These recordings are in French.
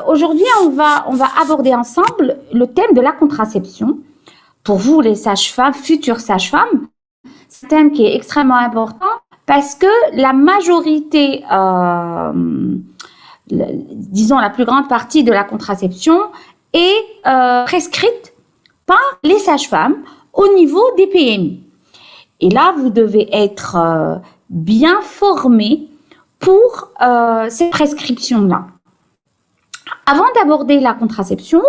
Aujourd'hui, on va aborder ensemble le thème de la contraception. Pour vous, les sages-femmes, futures sages-femmes, c'est un thème qui est extrêmement important parce que la majorité, disons la plus grande partie de la contraception est prescrite par les sages-femmes au niveau des PMI. Et là, vous devez être bien formé pour ces prescriptions-là. Avant d'aborder la contraception,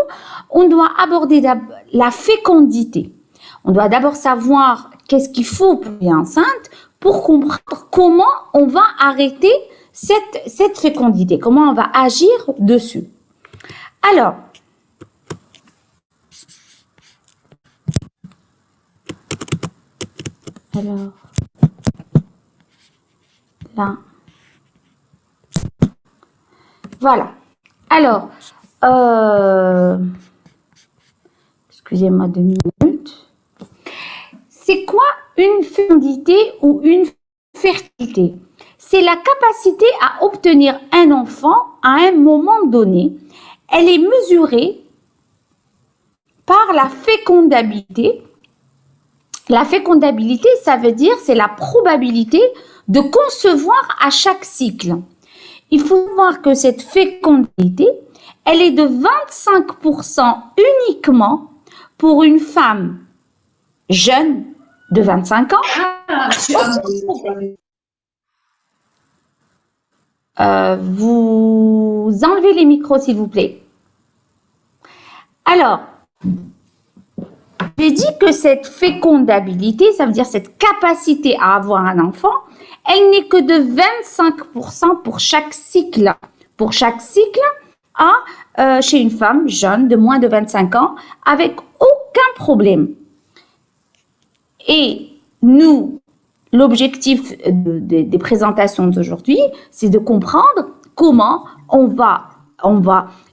on doit aborder la fécondité. On doit d'abord savoir qu'est-ce qu'il faut pour être enceinte pour comprendre comment on va arrêter cette fécondité, comment on va agir dessus. Alors, là, voilà. Alors, excusez-moi 2 minutes. C'est quoi une fécondité ou une fertilité? C'est la capacité à obtenir un enfant à un moment donné. Elle est mesurée par la fécondabilité. La fécondabilité, ça veut dire c'est la probabilité de concevoir à chaque cycle. Il faut voir que cette fécondité, elle est de 25% uniquement pour une femme jeune de 25 ans. Vous enlevez les micros, s'il vous plaît. Alors, j'ai dit que cette fécondabilité, ça veut dire cette capacité à avoir un enfant, elle n'est que de 25% pour chaque cycle. Pour chaque cycle, chez une femme jeune de moins de 25 ans, avec aucun problème. Et nous, l'objectif des présentations d'aujourd'hui, c'est de comprendre comment on va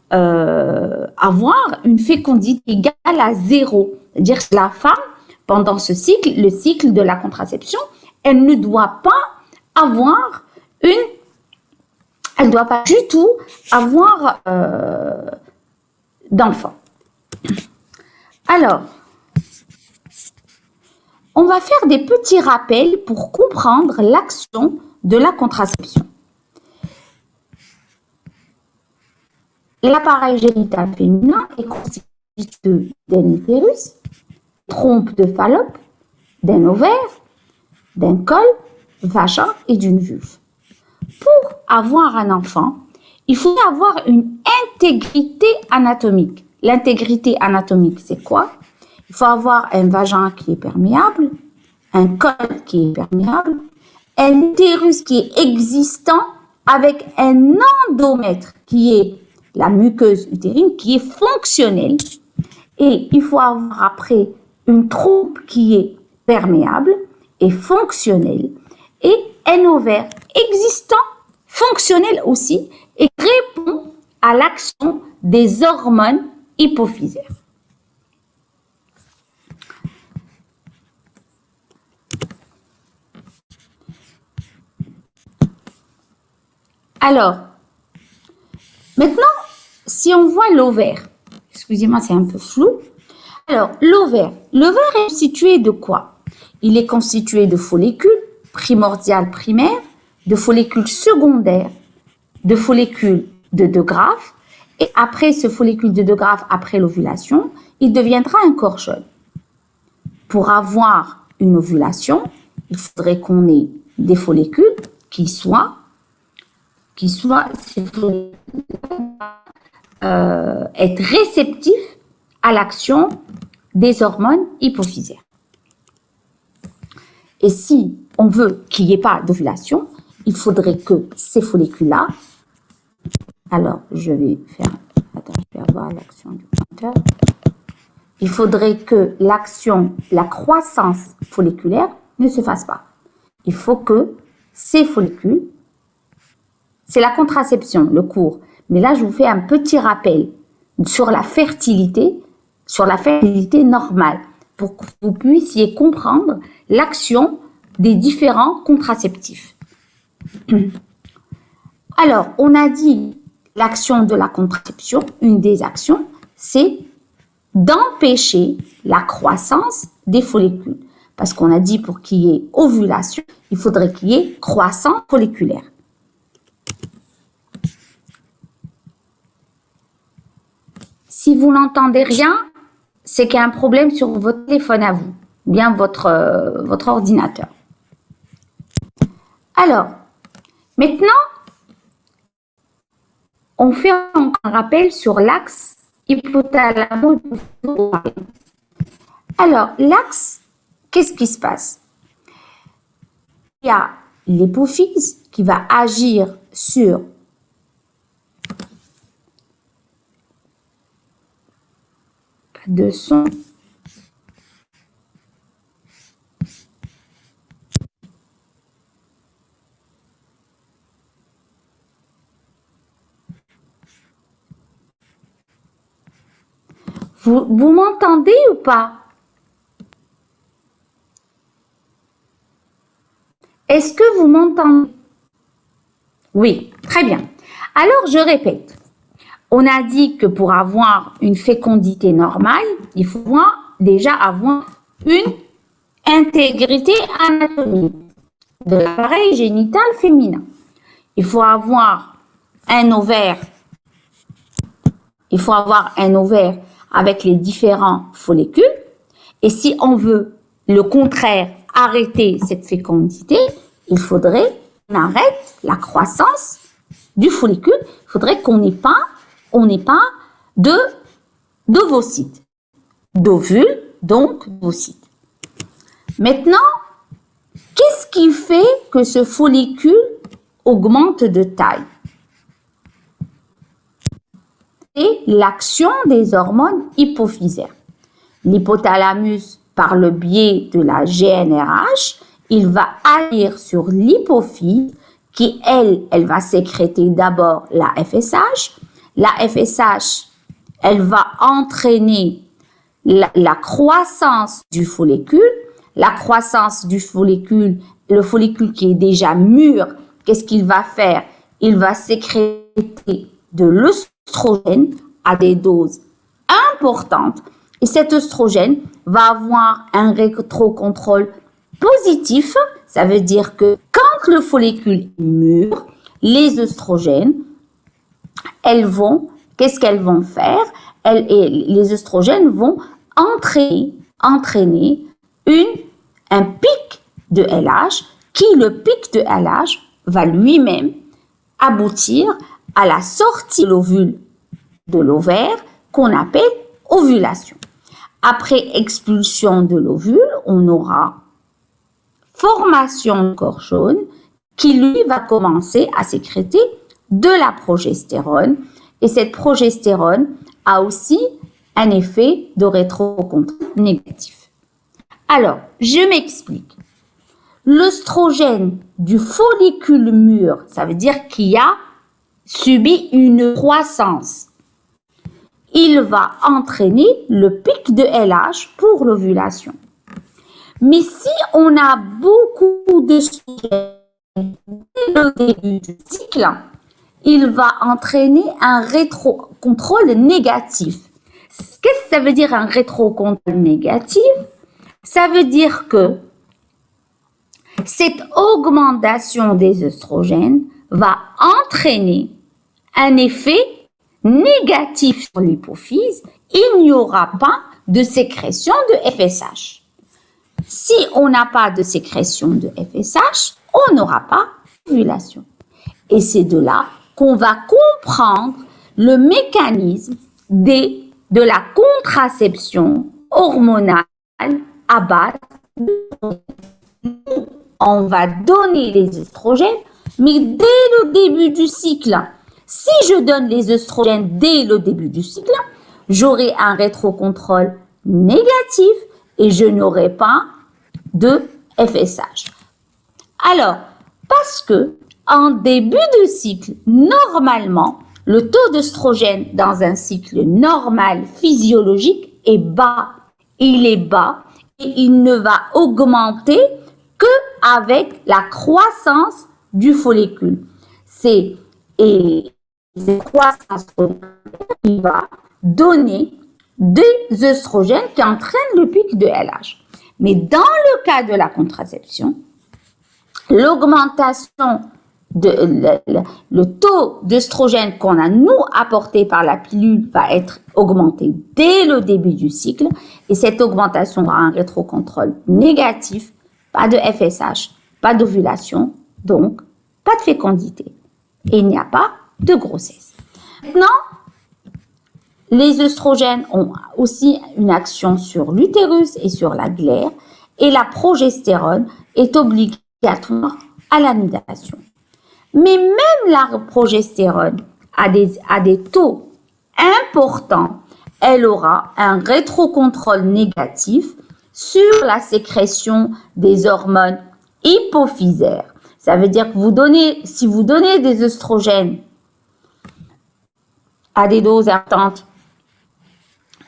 avoir une fécondité égale à 0. C'est-à-dire que la femme, pendant ce cycle, le cycle de la contraception, elle ne doit pas avoir elle ne doit pas du tout avoir d'enfant. Alors, on va faire des petits rappels pour comprendre l'action de la contraception. L'appareil génital féminin est constitué d'un utérus, trompe de Fallope, d'un ovaire, d'un col, vagin et d'une vulve. Pour avoir un enfant, il faut avoir une intégrité anatomique. L'intégrité anatomique, c'est quoi? Il faut avoir un vagin qui est perméable, un col qui est perméable, un utérus qui est existant avec un endomètre qui est la muqueuse utérine, qui est fonctionnelle. Et il faut avoir après une trompe qui est perméable et fonctionnelle et un ovaire existant, fonctionnel aussi, et répond à l'action des hormones hypophysaires. Alors, maintenant, si on voit l'ovaire, excusez-moi, c'est un peu flou. Alors, l'ovaire est constitué de quoi? Il est constitué de follicules primordiales primaires, de follicules secondaires, de follicules de Degraaff, et après ce follicule de Degraaff, après l'ovulation, il deviendra un corps jaune. Pour avoir une ovulation, il faudrait qu'on ait des follicules qui soient être réceptifs à l'action des hormones hypophysaires. Et si on veut qu'il n'y ait pas d'ovulation, il faudrait que ces follicules-là, alors je vais avoir l'action du pointeur. Il faudrait que la croissance folliculaire ne se fasse pas. Il faut que ces follicules, c'est la contraception, le cours. Mais là, je vous fais un petit rappel sur la fertilité normale, pour que vous puissiez comprendre l'action des différents contraceptifs. Alors, on a dit l'action de la contraception, une des actions, c'est d'empêcher la croissance des follicules. Parce qu'on a dit pour qu'il y ait ovulation, il faudrait qu'il y ait croissance folliculaire. Si vous n'entendez rien, c'est qu'il y a un problème sur votre téléphone à vous, bien votre ordinateur. Alors, maintenant, on fait un rappel sur l'axe hypothalamo-hypophyse. Alors, l'axe, qu'est-ce qui se passe? Il y a l'hypophyse qui va agir sur de son Vous m'entendez ou pas? Est-ce que vous m'entendez? Oui, très bien. Alors, je répète. On a dit que pour avoir une fécondité normale, il faut déjà avoir une intégrité anatomique de l'appareil génital féminin. Il faut avoir un ovaire. Il faut avoir un ovaire avec les différents follicules. Et si on veut le contraire, arrêter cette fécondité, il faudrait qu'on arrête la croissance du follicule. Il faudrait qu'on n'ait pas d'ovocytes, d'ovules, donc d'ovocytes. Maintenant, qu'est-ce qui fait que ce follicule augmente de taille? C'est l'action des hormones hypophysaires. L'hypothalamus, par le biais de la GnRH, il va agir sur l'hypophyse qui, elle va sécréter d'abord la FSH. La FSH, elle va entraîner la croissance du follicule. La croissance du follicule, le follicule qui est déjà mûr, qu'est-ce qu'il va faire? Il va sécréter de l'œstrogène à des doses importantes. Et cet œstrogène va avoir un rétrocontrôle positif. Ça veut dire que quand le follicule est mûr, les œstrogènes, qu'est-ce qu'elles vont faire? Les œstrogènes vont entraîner un pic de LH qui, le pic de LH, va lui-même aboutir à la sortie de l'ovule de l'ovaire qu'on appelle ovulation. Après expulsion de l'ovule, on aura formation de corps jaune qui, lui, va commencer à sécréter de la progestérone. Et cette progestérone a aussi un effet de rétrocontrôle négatif. Alors, je m'explique. L'œstrogène du follicule mûr, ça veut dire qu'il a subi une croissance. Il va entraîner le pic de LH pour l'ovulation. Mais si on a beaucoup d'œstrogène dès le début du cycle, il va entraîner un rétrocontrôle négatif. Qu'est-ce que ça veut dire un rétrocontrôle négatif? Ça veut dire que cette augmentation des œstrogènes va entraîner un effet négatif sur l'hypophyse. Il n'y aura pas de sécrétion de FSH. Si on n'a pas de sécrétion de FSH, on n'aura pas d'ovulation. Et c'est de là qu'on va comprendre le mécanisme de la contraception hormonale à base on va donner les œstrogènes, mais dès le début du cycle. Si je donne les œstrogènes dès le début du cycle, j'aurai un rétrocontrôle négatif et je n'aurai pas de FSH. Alors, parce que en début de cycle, normalement, le taux d'œstrogène dans un cycle normal physiologique est bas. Il est bas et il ne va augmenter que avec la croissance du follicule. Et cette croissance folliculaire qui va donner des œstrogènes qui entraînent le pic de LH. Mais dans le cas de la contraception, l'augmentation le taux d'œstrogène qu'on a nous apporté par la pilule va être augmenté dès le début du cycle et cette augmentation aura un rétrocontrôle négatif, pas de FSH, pas d'ovulation, donc pas de fécondité et il n'y a pas de grossesse. Maintenant, les œstrogènes ont aussi une action sur l'utérus et sur la glaire et la progestérone est obligatoire à l'anidation. Mais même la progestérone à des taux importants, elle aura un rétrocontrôle négatif sur la sécrétion des hormones hypophysaires. Ça veut dire que si vous donnez des œstrogènes à des doses importantes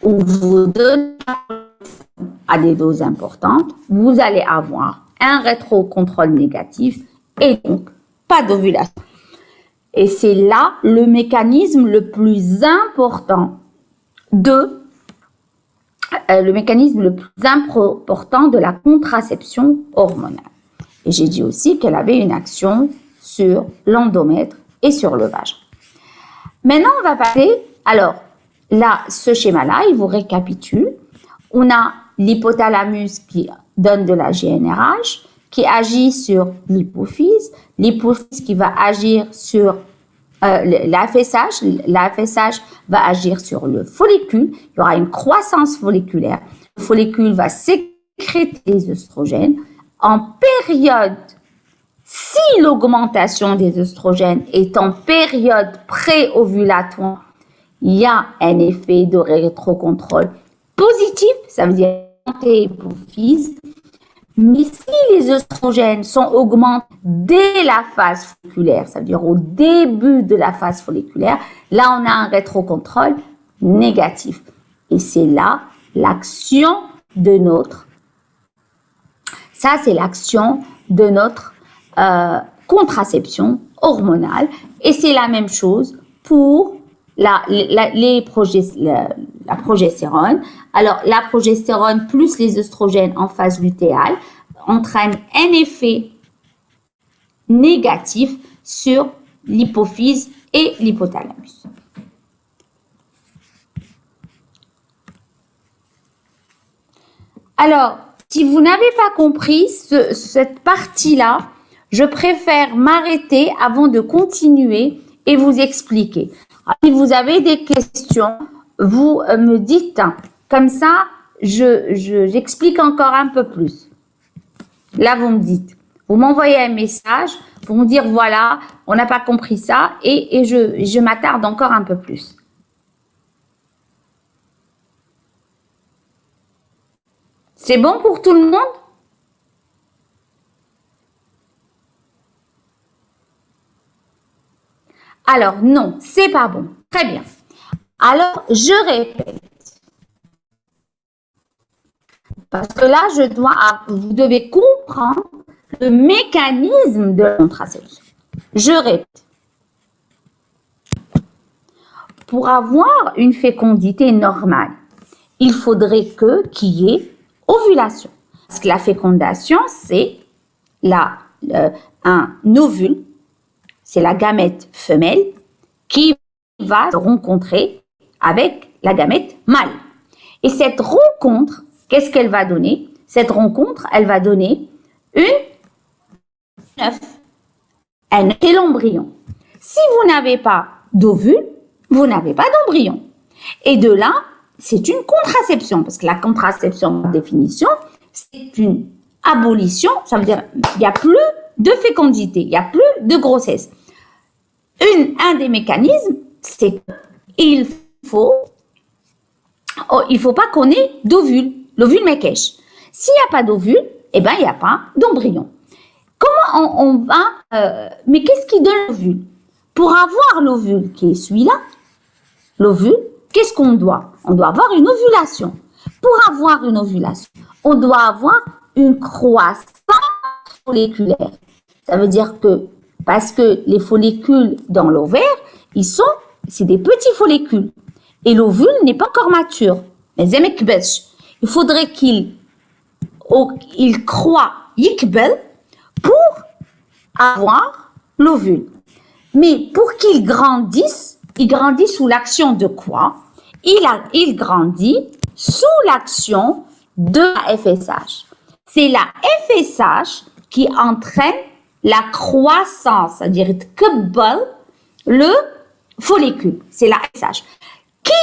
ou vous donnez à des doses importantes, vous allez avoir un rétrocontrôle négatif et donc pas d'ovulation. Et c'est là le mécanisme le plus important de la contraception hormonale. Et j'ai dit aussi qu'elle avait une action sur l'endomètre et sur le vagin. Maintenant, on va passer, alors là, ce schéma-là, il vous récapitule. On a l'hypothalamus qui donne de la GnRH, qui agit sur l'hypophyse qui va agir sur la FSH va agir sur le follicule, il y aura une croissance folliculaire, le follicule va sécréter des œstrogènes en période, si l'augmentation des œstrogènes est en période pré-ovulatoire, il y a un effet de rétrocontrôle positif, ça veut dire hypophyse. Mais si les œstrogènes sont augmentés dès la phase folliculaire, ça veut dire au début de la phase folliculaire, là on a un rétrocontrôle négatif. Et c'est là l'action de notre, contraception hormonale. Et c'est la même chose pour la progestérone. Alors, la progestérone plus les œstrogènes en phase lutéale entraînent un effet négatif sur l'hypophyse et l'hypothalamus. Alors, si vous n'avez pas compris cette partie-là, je préfère m'arrêter avant de continuer et vous expliquer. Si vous avez des questions, vous me dites, comme ça, j'explique encore un peu plus. Là, vous me dites, vous m'envoyez un message pour me dire, voilà, on n'a pas compris ça et je m'attarde encore un peu plus. C'est bon pour tout le monde? Alors, non, c'est pas bon. Très bien. Alors, je répète. Parce que là, vous devez comprendre le mécanisme de la contraception. Je répète. Pour avoir une fécondité normale, il faudrait qu'il y ait ovulation. Parce que la fécondation, c'est un ovule, c'est la gamète femelle qui va se rencontrer avec la gamète mâle. Et cette rencontre, qu'est-ce qu'elle va donner? Cette rencontre, elle va donner un œuf et l'embryon. Si vous n'avez pas d'ovule, vous n'avez pas d'embryon. Et de là, c'est une contraception, parce que la contraception, par définition, c'est une abolition, ça veut dire qu'il n'y a plus de fécondité, il n'y a plus de grossesse. Un des mécanismes, c'est qu'il faut pas qu'on ait d'ovule, l'ovule Mekèche. S'il n'y a pas d'ovule, eh ben, il n'y a pas d'embryon. Comment on va... mais qu'est-ce qui donne l'ovule? Pour avoir l'ovule qui est celui-là, l'ovule, qu'est-ce qu'on doit? On doit avoir une ovulation. Pour avoir une ovulation, on doit avoir une croissance folliculaire. Ça veut dire que, parce que les follicules dans l'ovaire, C'est des petits follicules. Et l'ovule n'est pas encore mature. Mais il faudrait qu'il croît pour avoir l'ovule. Mais pour qu'il grandisse, il grandit sous l'action de quoi? Il grandit sous l'action de la FSH. C'est la FSH qui entraîne la croissance, c'est-à-dire le follicule. C'est la FSH. Qui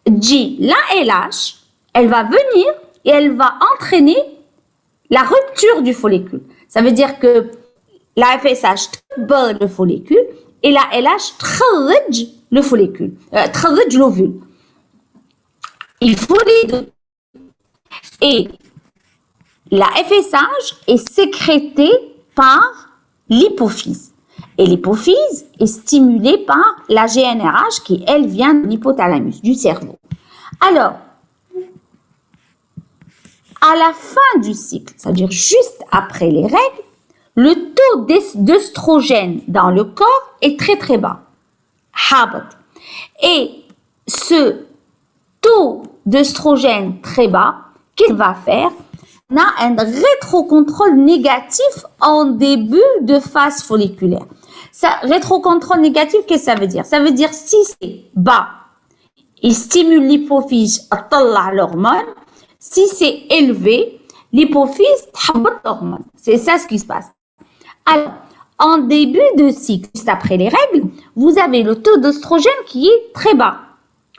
dit la LH, elle va venir et elle va entraîner la rupture du follicule. Ça veut dire que la FSH تكبر le follicule et la LH تخرج le follicule, تخرج l'ovule. Il faut les deux. Et la FSH est sécrétée par l'hypophyse. Et l'hypophyse est stimulée par la GnRH qui, elle, vient de l'hypothalamus, du cerveau. Alors, à la fin du cycle, c'est-à-dire juste après les règles, le taux d'œstrogène dans le corps est très très bas. Et ce taux d'œstrogène très bas, qu'est-ce qu'il va faire? On a un rétrocontrôle négatif en début de phase folliculaire. Ça, rétrocontrôle négatif, qu'est-ce que ça veut dire? Ça veut dire si c'est bas, il stimule l'hypophyse à طلع l'hormone. Si c'est élevé, l'hypophyse تحبط l'hormone. C'est ça ce qui se passe. Alors, en début de cycle, juste après les règles, vous avez le taux d'œstrogène qui est très bas.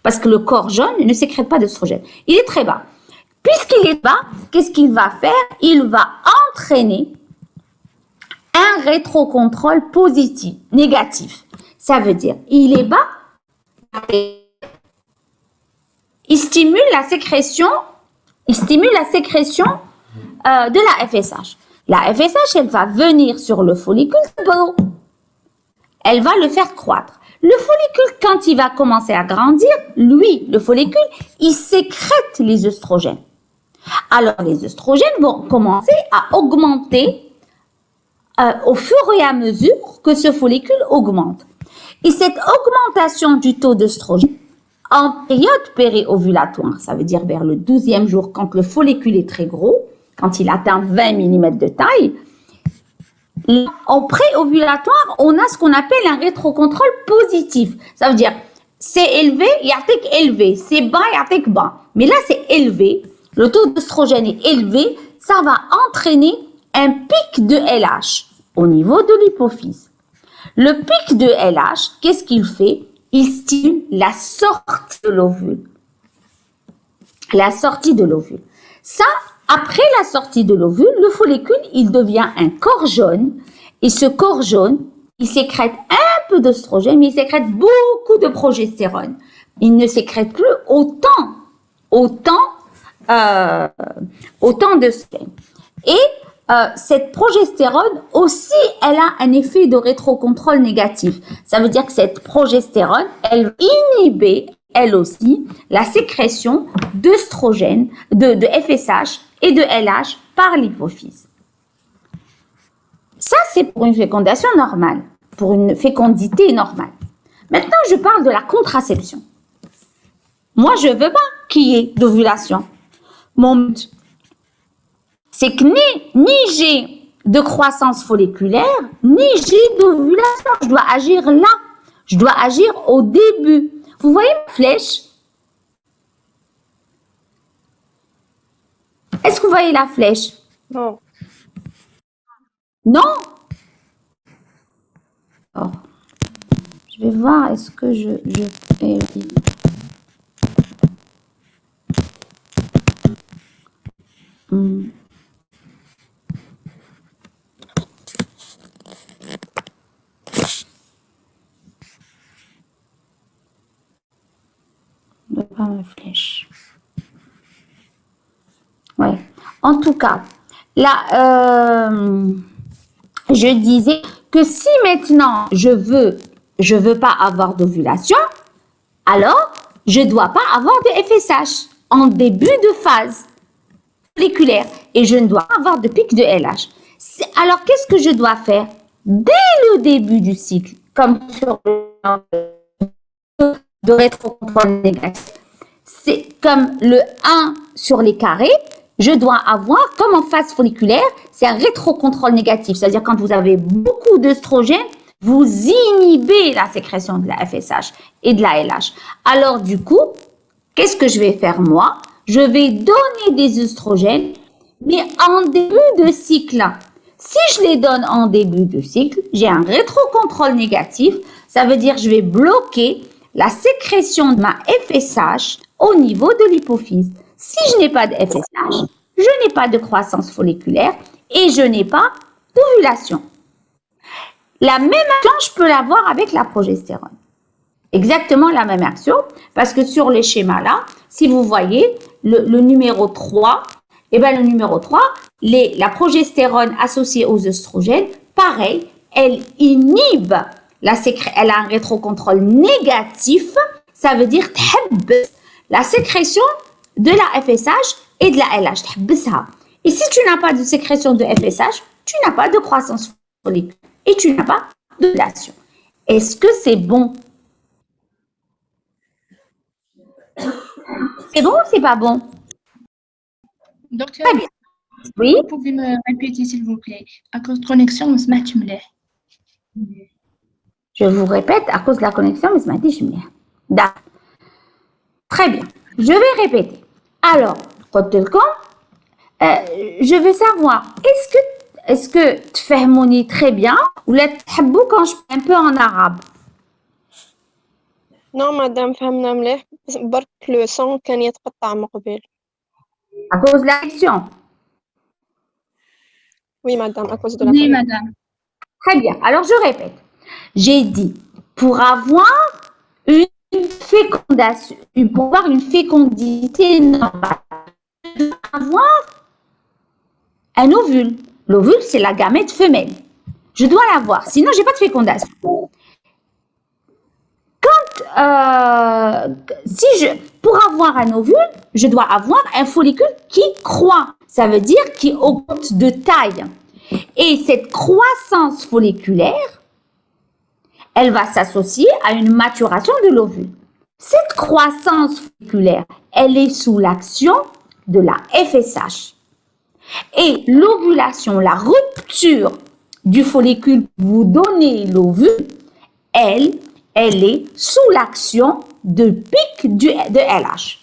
Parce que le corps jeune ne sécrète pas d'œstrogène. Il est très bas. Puisqu'il est bas, qu'est-ce qu'il va faire? Il va entraîner un rétrocontrôle positif, négatif. Ça veut dire, il est bas, il stimule la sécrétion de la FSH. La FSH, elle va venir sur le follicule, elle va le faire croître. Le follicule, quand il va commencer à grandir, lui, le follicule, il sécrète les œstrogènes. Alors, les œstrogènes vont commencer à augmenter au fur et à mesure que ce follicule augmente. Et cette augmentation du taux d'œstrogène, en période périovulatoire, ça veut dire vers le 12e jour, quand le follicule est très gros, quand il atteint 20 mm de taille, en préovulatoire, on a ce qu'on appelle un rétrocontrôle positif. Ça veut dire, c'est élevé, il y a élevé, c'est bas, il y a bas. Mais là, c'est élevé, le taux d'œstrogène est élevé, ça va entraîner un pic de LH au niveau de l'hypophyse. Le pic de LH, qu'est-ce qu'il fait? Il stimule la sortie de l'ovule. La sortie de l'ovule. Ça, après la sortie de l'ovule, le follicule, il devient un corps jaune. Et ce corps jaune, il sécrète un peu d'œstrogène, mais il sécrète beaucoup de progestérone. Il ne sécrète plus autant d'œstrogène. Et cette progestérone aussi, elle a un effet de rétrocontrôle négatif. Ça veut dire que cette progestérone, elle inhibe, elle aussi, la sécrétion d'œstrogène, de FSH et de LH par l'hypophyse. Ça, c'est pour une fécondation normale, pour une fécondité normale. Maintenant, je parle de la contraception. Moi, je veux pas qu'il y ait d'ovulation. Mon but, c'est que ni j'ai de croissance folliculaire, ni j'ai d'ovulation. Je dois agir là. Je dois agir au début. Vous voyez ma flèche? Est-ce que vous voyez la flèche? Non. Non? Oh. Je vais voir, est-ce que je fais... Pas ma flèche. Ouais. En tout cas, là, je disais que si maintenant je veux pas avoir d'ovulation, alors je dois pas avoir de FSH en début de phase folliculaire et je ne dois pas avoir de pic de LH. Alors qu'est-ce que je dois faire dès le début du cycle, comme sur le de rétrocontrôle négatif. C'est comme le 1 sur les carrés, je dois avoir, comme en phase folliculaire, c'est un rétrocontrôle négatif. C'est-à-dire quand vous avez beaucoup d'œstrogènes, vous inhibez la sécrétion de la FSH et de la LH. Alors du coup, qu'est-ce que je vais faire moi? Je vais donner des œstrogènes, mais en début de cycle. Si je les donne en début de cycle, j'ai un rétrocontrôle négatif. Ça veut dire que je vais bloquer la sécrétion de ma FSH au niveau de l'hypophyse. Si je n'ai pas de FSH, je n'ai pas de croissance folliculaire et je n'ai pas d'ovulation. La même action, je peux l'avoir avec la progestérone. Exactement la même action, parce que sur les schémas là, si vous voyez le numéro 3, eh bien le numéro 3, la progestérone associée aux œstrogènes, pareil, elle inhibe elle a un rétrocontrôle négatif, ça veut dire la sécrétion de la FSH et de la LH. Et si tu n'as pas de sécrétion de FSH, tu n'as pas de croissance folliculaire et tu n'as pas d'ovulation. Est-ce que c'est bon? C'est bon ou c'est pas bon? Docteur, Très bien. Oui? vous pouvez me répéter s'il vous plaît. À cause de connexion, on se met Je vous répète, à cause de la connexion, mais ce matin, je me D'accord. Très bien. Je vais répéter. Alors, je veux savoir, est-ce que tu fais monnaie très bien ou là, tu quand je parle un peu en arabe? Non, madame, فهمنا مليح برك le son كان يتقطع من قبل. À cause de la connexion. Oui, madame, à cause de la Oui, connexion. madame. Très bien. Alors, je répète. J'ai dit, pour avoir une fécondation, pour avoir une fécondité normale, avoir un ovule. L'ovule, c'est la gamète femelle. Je dois l'avoir, sinon j'ai pas de fécondation. Pour avoir un ovule, je dois avoir un follicule qui croît. Ça veut dire qui augmente de taille. Et cette croissance folliculaire, elle va s'associer à une maturation de l'ovule. Cette croissance folliculaire, elle est sous l'action de la FSH. Et l'ovulation, la rupture du follicule pour vous donner l'ovule, elle est sous l'action de pic de LH.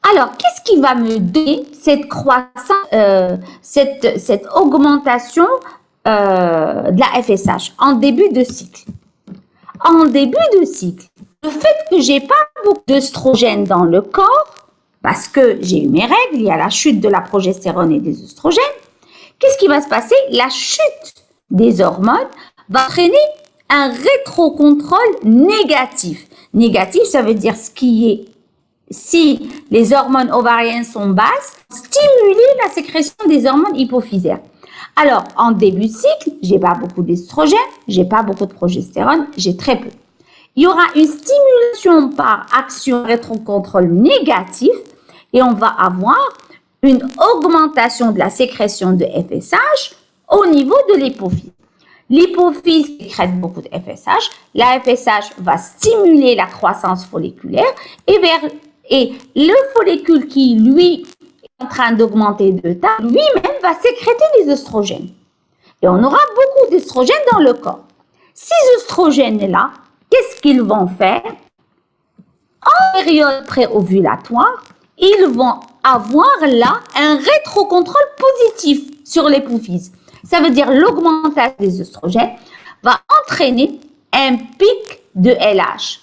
Alors, qu'est-ce qui va me donner cette croissance, cette augmentation de la FSH en début de cycle? En début de cycle, le fait que j'ai pas beaucoup d'œstrogènes dans le corps, parce que j'ai eu mes règles, il y a la chute de la progestérone et des œstrogènes, qu'est-ce qui va se passer? La chute des hormones va entraîner un rétrocontrôle négatif. Négatif, ça veut dire si les hormones ovariennes sont basses, stimuler la sécrétion des hormones hypophysaires. Alors, en début de cycle, j'ai pas beaucoup d'estrogène, j'ai pas beaucoup de progestérone, j'ai très peu. Il y aura une stimulation par action rétrocontrôle négatif et on va avoir une augmentation de la sécrétion de FSH au niveau de l'hypophyse. L'hypophyse sécrète beaucoup de FSH, la FSH va stimuler la croissance folliculaire et le follicule qui, lui, est en train d'augmenter de taille, lui-même va sécréter des œstrogènes. Et on aura beaucoup d'œstrogènes dans le corps. Ces œstrogènes-là, qu'est-ce qu'ils vont faire? En période préovulatoire, ils vont avoir là un rétrocontrôle positif sur l'hypophyse. Ça veut dire l'augmentation des œstrogènes va entraîner un pic de LH.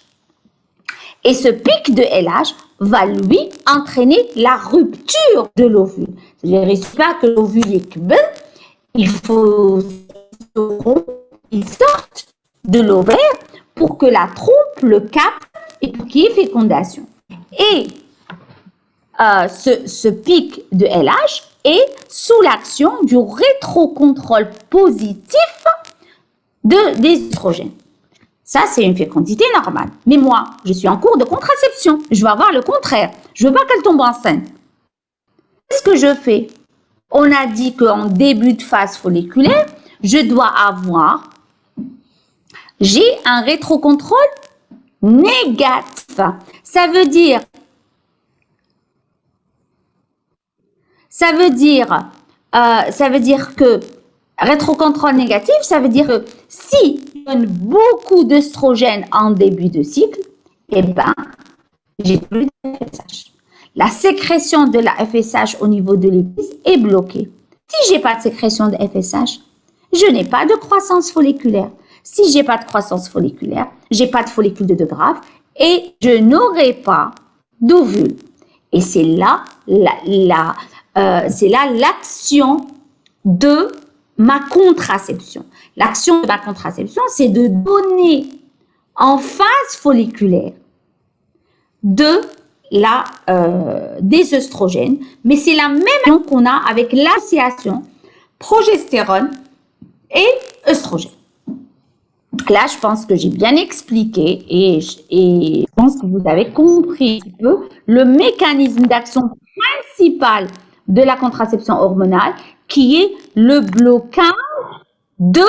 Et ce pic de LH va lui entraîner la rupture de l'ovule. C'est-à-dire, il ne suffit pas que l'ovule est kbel, il faut qu'il sorte de l'ovaire pour que la trompe le capte et pour qu'il y ait fécondation. Et ce pic de LH est sous l'action du rétrocontrôle positif des œstrogènes. Ça, c'est une fécondité normale. Mais moi, je suis en cours de contraception. Je veux avoir le contraire. Je veux pas qu'elle tombe enceinte. Qu'est-ce que je fais? On a dit qu'en début de phase folliculaire, je dois avoir j'ai un rétrocontrôle négatif. Ça veut dire que rétrocontrôle négatif, ça veut dire que si je donne beaucoup d'œstrogènes en début de cycle, eh ben, j'ai plus de FSH. La sécrétion de la FSH au niveau de l'épice est bloquée. Si j'ai pas de sécrétion de FSH, je n'ai pas de croissance folliculaire. Si j'ai pas de croissance folliculaire, j'ai pas de follicule de Grave et je n'aurai pas d'ovule. Et c'est là l'action de ma contraception. L'action de ma contraception, c'est de donner en phase folliculaire des œstrogènes, mais c'est la même action qu'on a avec l'association progestérone et œstrogène. Là, je pense que j'ai bien expliqué et je pense que vous avez compris un peu le mécanisme d'action principal de la contraception hormonale qui est le blocage de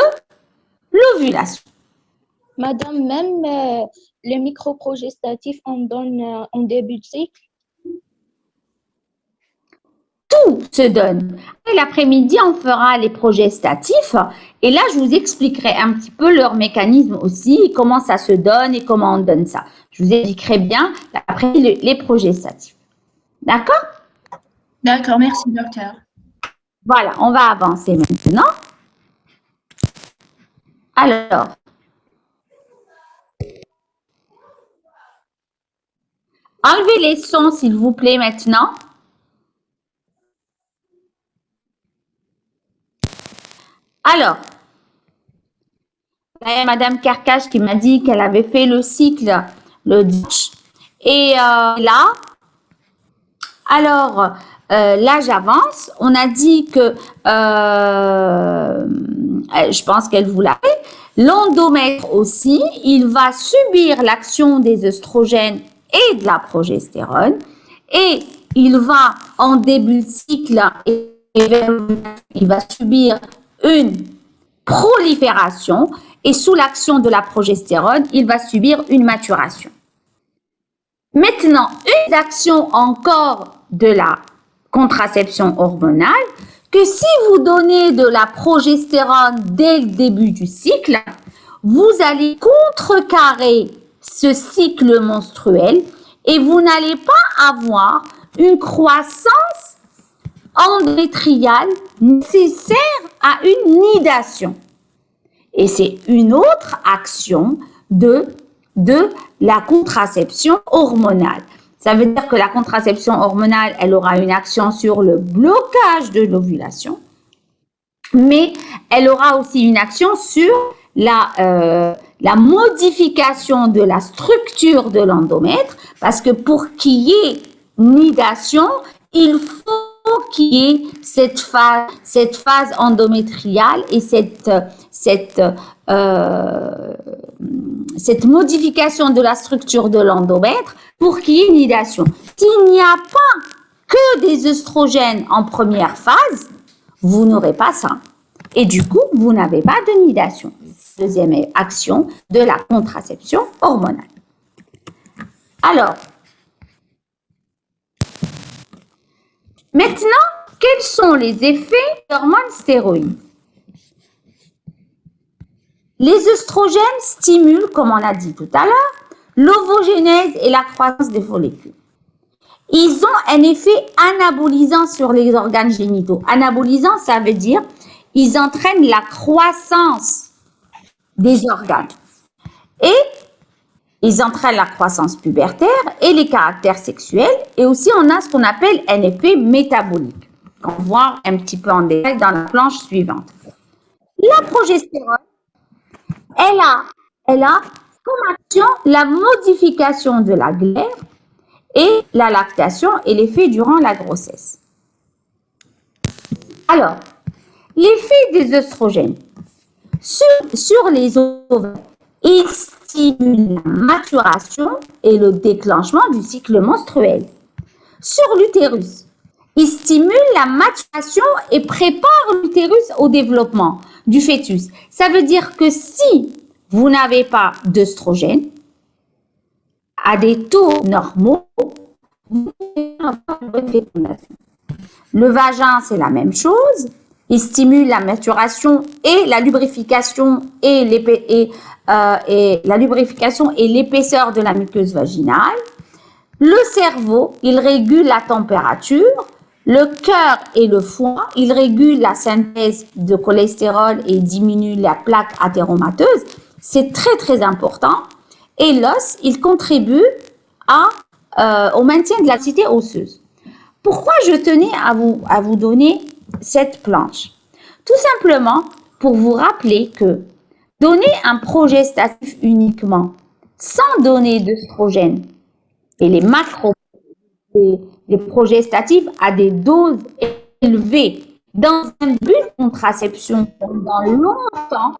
l'ovulation. Madame, même les microprogestatifs, on donne en début de cycle? Tout se donne. Et l'après-midi, on fera les progestatifs. Et là, je vous expliquerai un petit peu leur mécanisme aussi, comment ça se donne et comment on donne ça. Je vous expliquerai bien après les progestatifs. D'accord? D'accord, merci, docteur. Voilà, on va avancer maintenant. Alors, enlevez les sons, s'il vous plaît, maintenant. Alors, il y a Madame Carcache qui m'a dit qu'elle avait fait le cycle le dimanche. Et là, alors, là, j'avance. On a dit que, je pense qu'elle vous l'a fait, l'endomètre aussi, il va subir l'action des œstrogènes et de la progestérone. Et il va, en début de cycle, il va subir une prolifération et sous l'action de la progestérone, il va subir une maturation. Maintenant, une action encore de la contraception hormonale, que si vous donnez de la progestérone dès le début du cycle, vous allez contrecarrer ce cycle menstruel et vous n'allez pas avoir une croissance endométriale nécessaire à une nidation. Et c'est une autre action de la contraception hormonale. Ça veut dire que la contraception hormonale, elle aura une action sur le blocage de l'ovulation, mais elle aura aussi une action sur la modification de la structure de l'endomètre, parce que pour qu'il y ait nidation, il faut qu'il y ait cette phase endométriale et cette modification de la structure de l'endomètre pour qu'il y ait nidation. S'il n'y a pas que des œstrogènes en première phase, vous n'aurez pas ça. Et du coup, vous n'avez pas de nidation. Deuxième action de la contraception hormonale. Alors, maintenant, quels sont les effets d'hormones stéroïdes? Les œstrogènes stimulent, comme on a dit tout à l'heure, l'ovogénèse et la croissance des follicules. Ils ont un effet anabolisant sur les organes génitaux. Anabolisant, ça veut dire ils entraînent la croissance des organes. Et ils entraînent la croissance pubertaire et les caractères sexuels. Et aussi, on a ce qu'on appelle un effet métabolique. On va voir un petit peu en détail dans la planche suivante. La progestérone, elle a comme action la modification de la glaire et la lactation et l'effet durant la grossesse. Alors, l'effet des œstrogènes sur les ovaires, il stimule la maturation et le déclenchement du cycle menstruel. Sur l'utérus, il stimule la maturation et prépare l'utérus au développement du fœtus. Ça veut dire que si vous n'avez pas d'œstrogène, à des taux normaux, vous pouvez avoir une bonne fécondation. Le vagin, c'est la même chose. Il stimule la maturation et la lubrification et l'épaisseur de la muqueuse vaginale. Le cerveau, il régule la température. Le cœur et le foie, il régule la synthèse de cholestérol et diminue la plaque athéromateuse. C'est très, très important. Et l'os, il contribue au maintien de la densité osseuse. Pourquoi je tenais à vous donner cette planche? Tout simplement pour vous rappeler que donner un progestatif uniquement sans donner d'œstrogène et les les progestatifs à des doses élevées dans un but de contraception pendant longtemps,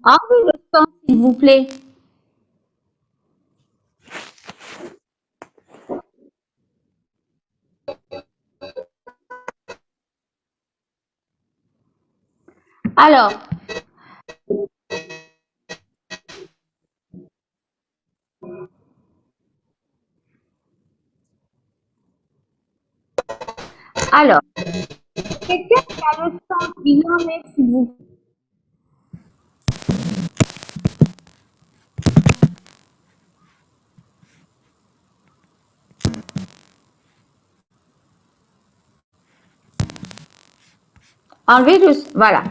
enlevez le sang s'il vous plaît. Alors, quelqu'un qui a le sang, il enlève s'il vous plaît. Enlevez-le, voilà.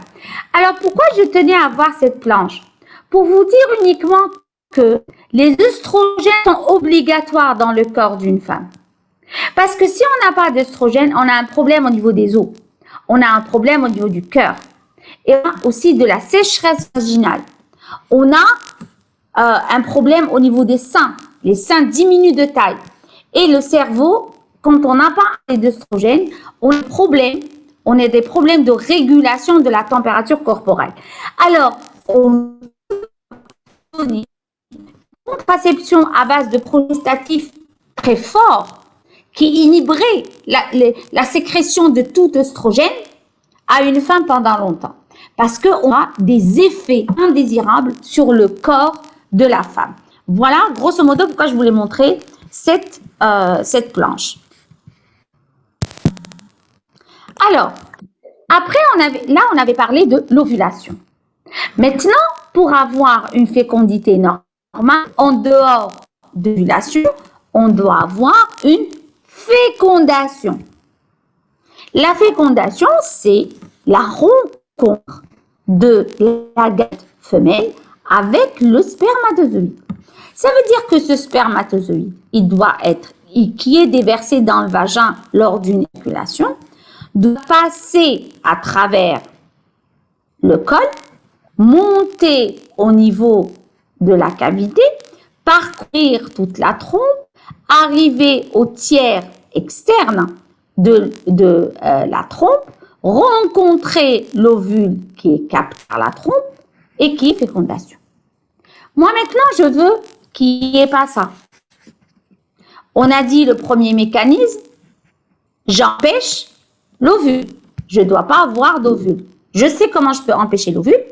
Alors, pourquoi je tenais à avoir cette planche? Pour vous dire uniquement que les œstrogènes sont obligatoires dans le corps d'une femme. Parce que si on n'a pas d'œstrogène, on a un problème au niveau des os. On a un problème au niveau du cœur. Et aussi de la sécheresse vaginale. On a un problème au niveau des seins. Les seins diminuent de taille. Et le cerveau, quand on n'a pas d'œstrogène, on a des problèmes de régulation de la température corporelle. Alors, on donne une contraception à base de progestatifs très forts qui inhiberait la sécrétion de tout œstrogène à une femme pendant longtemps. Parce qu'on a des effets indésirables sur le corps de la femme. Voilà, grosso modo, pourquoi je voulais montrer cette planche. Alors, après, on avait parlé de l'ovulation. Maintenant, pour avoir une fécondité normale, en dehors de l'ovulation, on doit avoir une fécondation. La fécondation, c'est la rencontre de la gamète femelle avec le spermatozoïde. Ça veut dire que ce spermatozoïde, qui est déversé dans le vagin lors d'une éjaculation, doit passer à travers le col, monter au niveau de la cavité, parcourir toute la trompe, arriver au tiers externe de la trompe, rencontrer l'ovule qui est capté par la trompe et qui est fécondation. Moi maintenant, je veux qu'il n'y ait pas ça. On a dit le premier mécanisme, j'empêche l'ovule. Je ne dois pas avoir d'ovule. Je sais comment je peux empêcher l'ovule.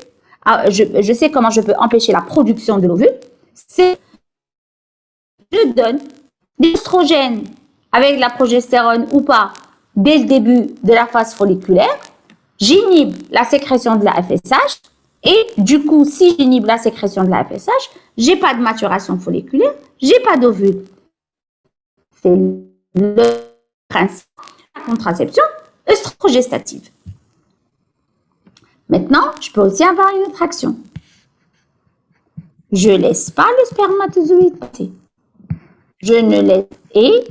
Je sais comment je peux empêcher la production de l'ovule. C'est je donne des oestrogènes avec la progestérone ou pas dès le début de la phase folliculaire. J'inhibe la sécrétion de la FSH. Et du coup, si j'inhibe la sécrétion de la FSH, j'ai pas de maturation folliculaire, j'ai pas d'ovule. C'est le principe de la contraception œstrogestative. Maintenant, je peux aussi avoir une autre action. Je laisse pas le spermatozoïde passer. Je ne laisse et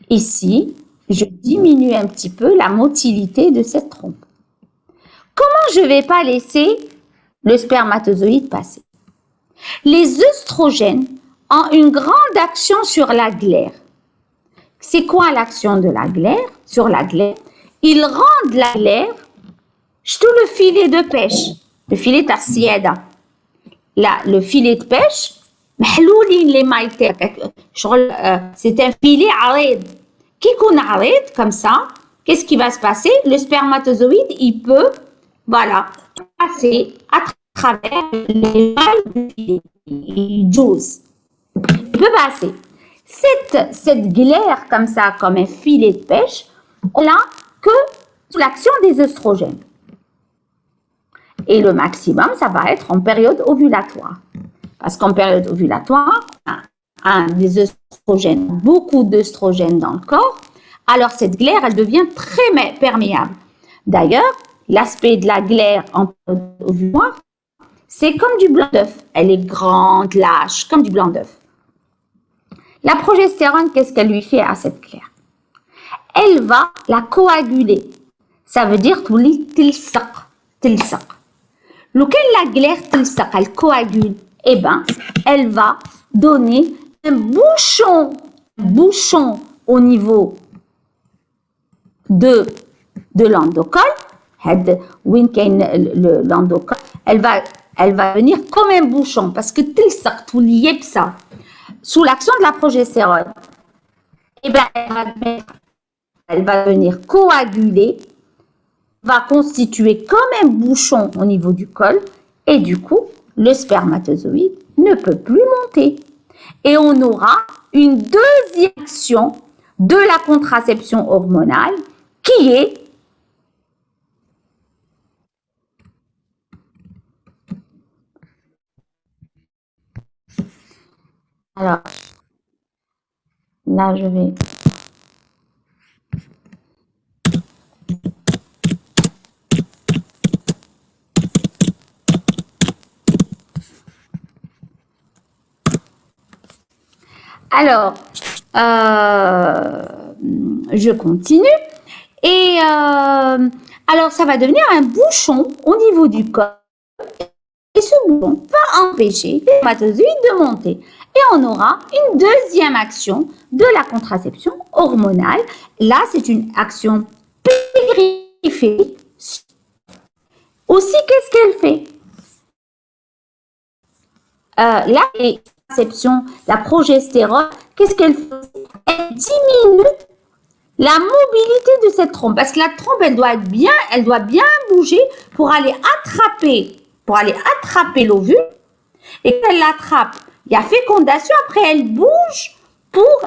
ici, je diminue un petit peu la motilité de cette trompe. Comment je vais pas laisser le spermatozoïde passer? Les œstrogènes ont une grande action sur la glaire. C'est quoi l'action de la glaire sur la glaire? Ils rendent la glaire, tout le filet de pêche, le filet tassieda. Là, le filet de pêche, c'est un filet aride. Qui qu'on aride comme ça, qu'est-ce qui va se passer? Le spermatozoïde, il peut, voilà, passer à travers les mailles du filet. Il peut passer. Cette glaire comme ça, comme un filet de pêche, on l'a que sous l'action des œstrogènes. Et le maximum, ça va être en période ovulatoire. Parce qu'en période ovulatoire, un des œstrogènes, beaucoup d'œstrogènes dans le corps, alors cette glaire, elle devient très perméable. D'ailleurs, l'aspect de la glaire en période ovulatoire, c'est comme du blanc d'œuf. Elle est grande, lâche, comme du blanc d'œuf. La progestérone, qu'est-ce qu'elle lui fait à cette glaire? Elle va la coaguler. Ça veut dire tilsaq. Lequel la glaire tilsaq, elle coagule, eh ben, elle va donner un bouchon au niveau de l'endocole. L'endocole, elle va venir comme un bouchon parce que tilsaq, tout lié ça. Sous l'action de la progestérone, eh ben, elle va venir coaguler, va constituer comme un bouchon au niveau du col et du coup, le spermatozoïde ne peut plus monter. Et on aura une deuxième action de la contraception hormonale qui est alors, là, je vais... Alors, je continue. Et alors, ça va devenir un bouchon au niveau du corps. Et ce bouchon va empêcher les spermatozoïdes de monter. Et on aura une deuxième action de la contraception hormonale. Là, c'est une action périphérique. Aussi, qu'est-ce qu'elle fait? Là, la progestérone, qu'est-ce qu'elle fait? Elle diminue la mobilité de cette trompe. Parce que la trompe, elle doit bien bouger pour aller attraper l'ovule. Et quand elle l'attrape, il y a fécondation. Après, elle bouge pour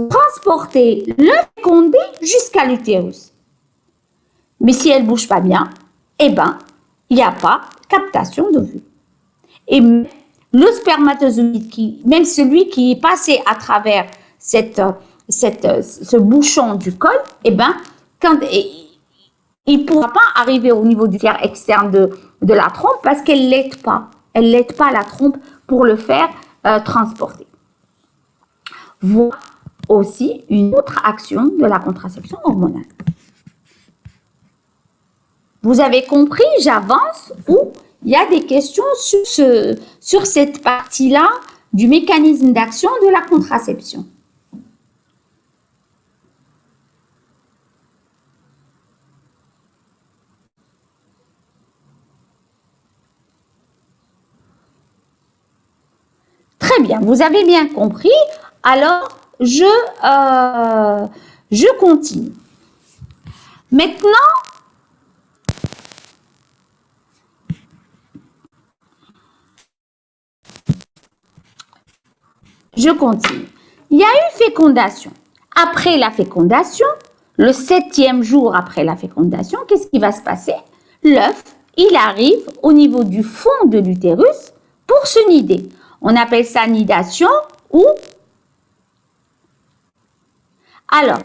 transporter le fécondé jusqu'à l'utérus. Mais si elle bouge pas bien, eh ben, il n'y a pas captation d'ovule. Et le spermatozoïde, même celui qui est passé à travers ce bouchon du col, eh ben, il ne pourra pas arriver au niveau du tiers externe de la trompe parce qu'elle l'aide pas. Elle l'aide pas la trompe pour le faire transporter. Voilà aussi une autre action de la contraception hormonale. Vous avez compris, j'avance ou il y a des questions sur cette partie-là du mécanisme d'action de la contraception. Très bien, vous avez bien compris. Alors, je continue. Maintenant, je continue. Il y a eu fécondation. Après la fécondation, le 7e jour après la fécondation, qu'est-ce qui va se passer? L'œuf, il arrive au niveau du fond de l'utérus pour se nider. On appelle ça nidation ou... Alors,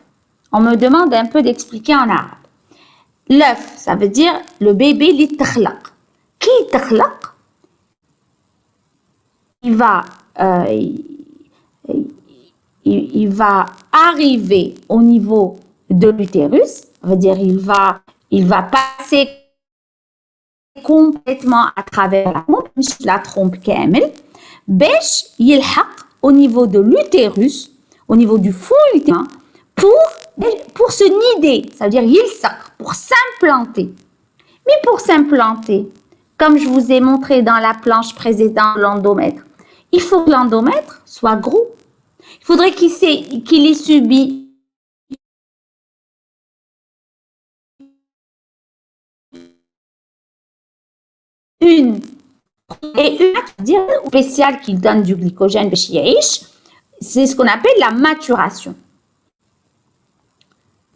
on me demande un peu d'expliquer en arabe. L'œuf, ça veut dire le bébé li takhlaq. Qui takhlaq? Il va arriver au niveau de l'utérus, ça veut dire il va passer complètement à travers la trompe kamel, besh yilhaq au niveau de l'utérus, au niveau du fond utérin, pour se nider, ça veut dire yilsaq, pour s'implanter. Mais pour s'implanter, comme je vous ai montré dans la planche précédente, l'endomètre, il faut que l'endomètre soit gros. Il faudrait qu'il ait subi une spéciale qui donne du glycogène, c'est ce qu'on appelle la maturation.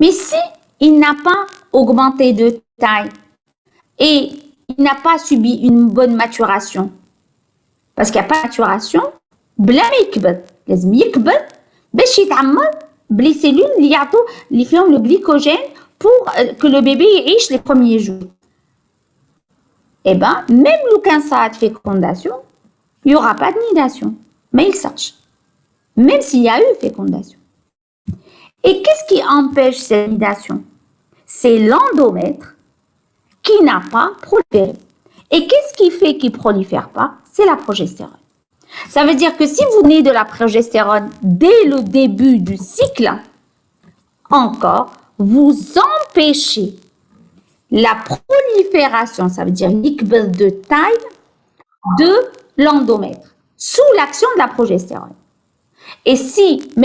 Mais si il n'a pas augmenté de taille et il n'a pas subi une bonne maturation, parce qu'il n'y a pas de maturation, بلا ما يكبر لازم يكبر باش يتعمر بلي cellules اللي فيهم le glycogène pour que le bébé يعيش les premiers jours. Eh bien, même le cancer de fécondation, il n'y aura pas de nidation. Mais il sache. Même s'il y a eu fécondation. Et qu'est-ce qui empêche cette nidation? C'est l'endomètre qui n'a pas proliféré. Et qu'est-ce qui fait qu'il ne prolifère pas? C'est la progestérone. Ça veut dire que si vous donnez de la progestérone dès le début du cycle, encore, vous empêchez la prolifération, ça veut dire l'ikbel de taille de l'endomètre sous l'action de la progestérone. Et si il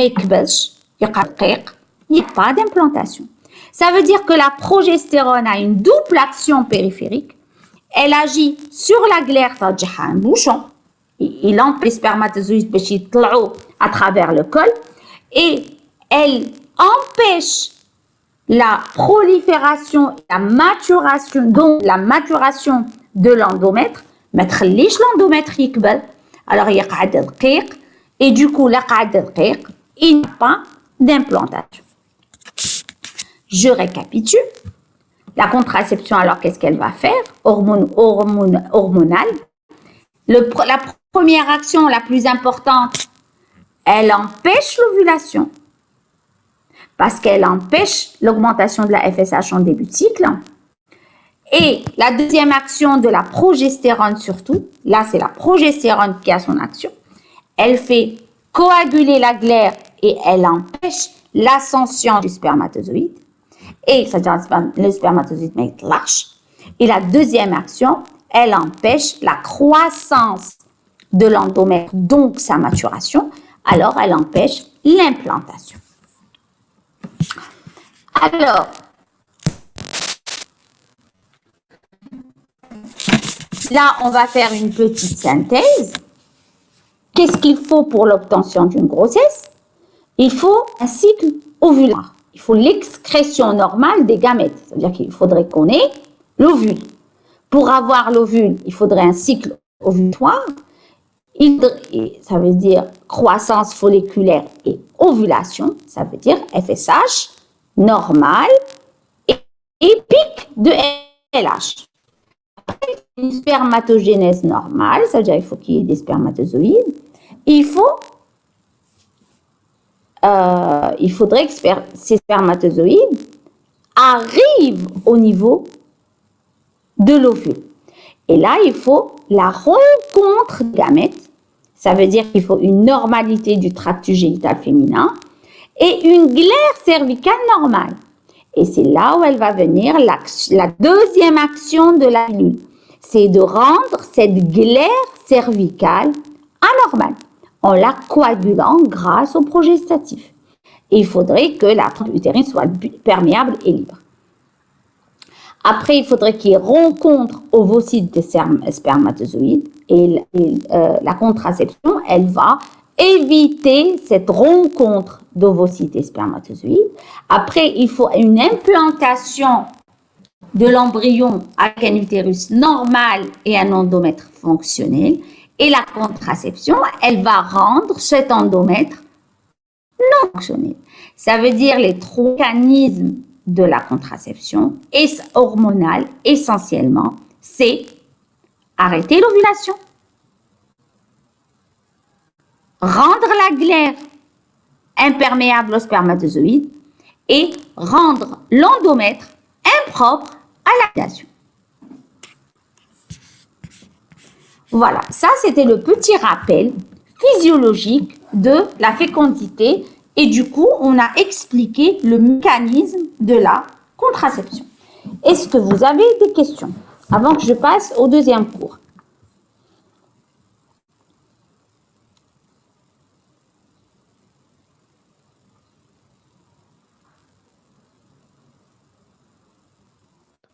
n'y a pas d'implantation. Ça veut dire que la progestérone a une double action périphérique. Elle agit sur la glaire, un bouchon. Il empêche les spermatozoïdes à travers le col et elle empêche la prolifération, la maturation, donc la maturation de l'endomètre, ما تخليش l'endomètre يكبر. Alors يقعد رقيق et du coup la قعد رقيق, il n'y a pas d'implantation. Je récapitule. La contraception, alors qu'est-ce qu'elle va faire? Hormonale. La première action la plus importante, elle empêche l'ovulation parce qu'elle empêche l'augmentation de la FSH en début de cycle. Et la deuxième action de la progestérone surtout, là c'est la progestérone qui a son action, elle fait coaguler la glaire et elle empêche l'ascension du spermatozoïde. Et ça veut dire le spermatozoïde lâche. Et la deuxième action, elle empêche la croissance de l'endomètre, donc sa maturation. Alors, elle empêche l'implantation. Alors, là, on va faire une petite synthèse. Qu'est-ce qu'il faut pour l'obtention d'une grossesse? Il faut un cycle ovulaire. Il faut l'excrétion normale des gamètes. C'est-à-dire qu'il faudrait qu'on ait l'ovule. Pour avoir l'ovule, il faudrait un cycle ovulatoire. Ça veut dire croissance folliculaire et ovulation. Ça veut dire FSH normal et pic de LH. Une spermatogénèse normale, ça veut dire qu'il faut qu'il y ait des spermatozoïdes. Il faudrait que ces spermatozoïdes arrivent au niveau de l'ovule. Et là, il faut la rencontre des gamètes. Ça veut dire qu'il faut une normalité du tractus génital féminin et une glaire cervicale normale. Et c'est là où elle va venir la deuxième action de la pilule. C'est de rendre cette glaire cervicale anormale en la coagulant grâce au progestatif. Et il faudrait que la trompe utérine soit perméable et libre. Après, il faudrait qu'il y ait rencontre ovocyte des spermatozoïdes et la contraception, elle va éviter cette rencontre d'ovocytes et spermatozoïdes. Après, il faut une implantation de l'embryon avec un utérus normal et un endomètre fonctionnel. Et la contraception, elle va rendre cet endomètre non fonctionnel. Ça veut dire les trois mécanismes de la contraception hormonale essentiellement, c'est arrêter l'ovulation, rendre la glaire imperméable aux spermatozoïdes et rendre l'endomètre impropre à l'ovulation. Voilà, ça c'était le petit rappel physiologique de la fécondité et du coup on a expliqué le mécanisme de la contraception. Est-ce que vous avez des questions avant que je passe au deuxième cours?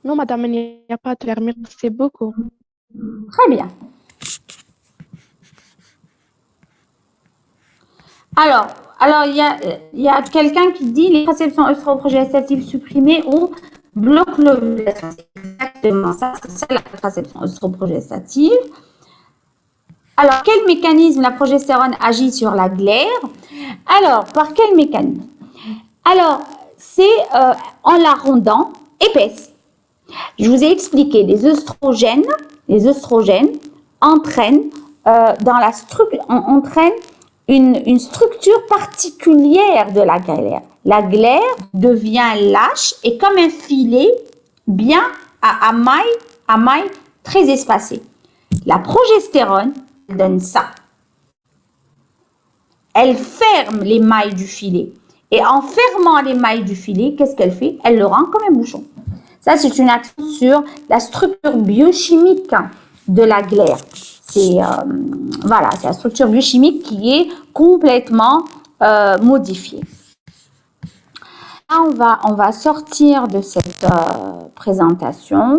Non, madame, il n'y a pas de terme. Merci beaucoup. Très bien. Alors, il y a quelqu'un qui dit les préceptions œstroprogestatives supprimées ou bloquent l'ovulation. C'est exactement ça, c'est ça la préception œstroprogestative. Alors, quel mécanisme la progestérone agit sur la glaire? Alors, par quel mécanisme? Alors, c'est en la rendant épaisse. Je vous ai expliqué, les œstrogènes entraînent entraînent une structure particulière de la glaire. La glaire devient lâche et comme un filet bien à mailles très espacées. La progestérone donne ça. Elle ferme les mailles du filet. Et en fermant les mailles du filet, qu'est-ce qu'elle fait? Elle le rend comme un bouchon. Ça, c'est une action sur la structure biochimique de la glaire. C'est voilà, c'est la structure biochimique qui est complètement modifiée. Là, on va sortir de cette présentation.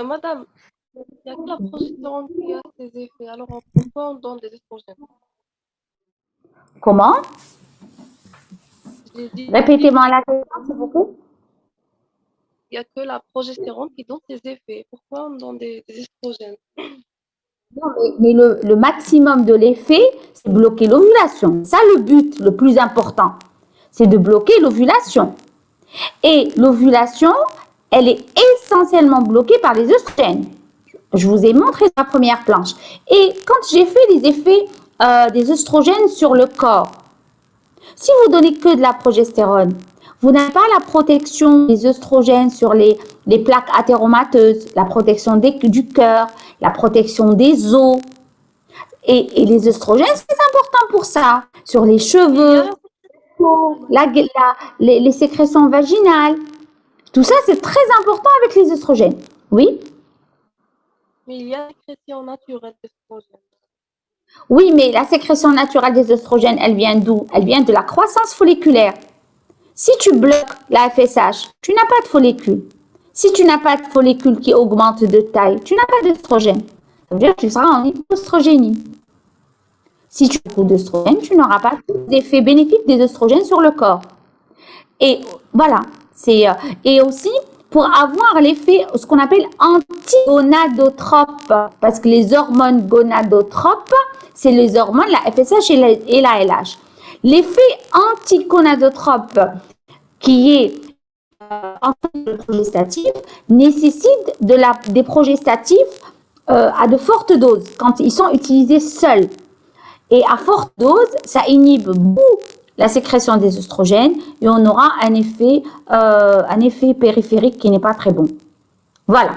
Madame, il n'y a que la progestérone qui a ses effets. Alors, pourquoi on donne des estrogènes? Comment? J'ai dit, Répétez-moi la question, s'il vous plaît. il n'y a que la progestérone qui donne ses effets. Pourquoi on donne des estrogènes? Non, mais le maximum de l'effet, c'est bloquer l'ovulation. Ça, le but le plus important, c'est de bloquer l'ovulation. Et l'ovulation, elle est essentiellement bloquée par les œstrogènes. Je vous ai montré la première planche. Et quand j'ai fait les effets des œstrogènes sur le corps, si vous donnez que de la progestérone, vous n'avez pas la protection des œstrogènes sur les plaques athéromateuses, la protection du cœur, la protection des os. Et les œstrogènes, c'est important pour ça. Sur les cheveux, les sécrétions vaginales. Tout ça, c'est très important avec les œstrogènes. Oui? Mais il y a une sécrétion naturelle d'estrogènes. Oui, mais la sécrétion naturelle des œstrogènes, elle vient d'où? Elle vient de la croissance folliculaire. Si tu bloques la FSH, tu n'as pas de follicule. Si tu n'as pas de follicule qui augmente de taille, tu n'as pas d'œstrogène. Ça veut dire que tu seras en hypoestrogénie. Si tu as beaucoup d'œstrogène, tu n'auras pas d'effet bénéfique des œstrogènes sur le corps. Et voilà. Et aussi, pour avoir l'effet, ce qu'on appelle antigonadotrope, parce que les hormones gonadotropes, c'est les hormones, la FSH et la LH. L'effet antigonadotrope qui est progestatif nécessite des progestatifs à de fortes doses, quand ils sont utilisés seuls. Et à forte dose, ça inhibe beaucoup la sécrétion des œstrogènes et on aura un effet périphérique qui n'est pas très bon. Voilà.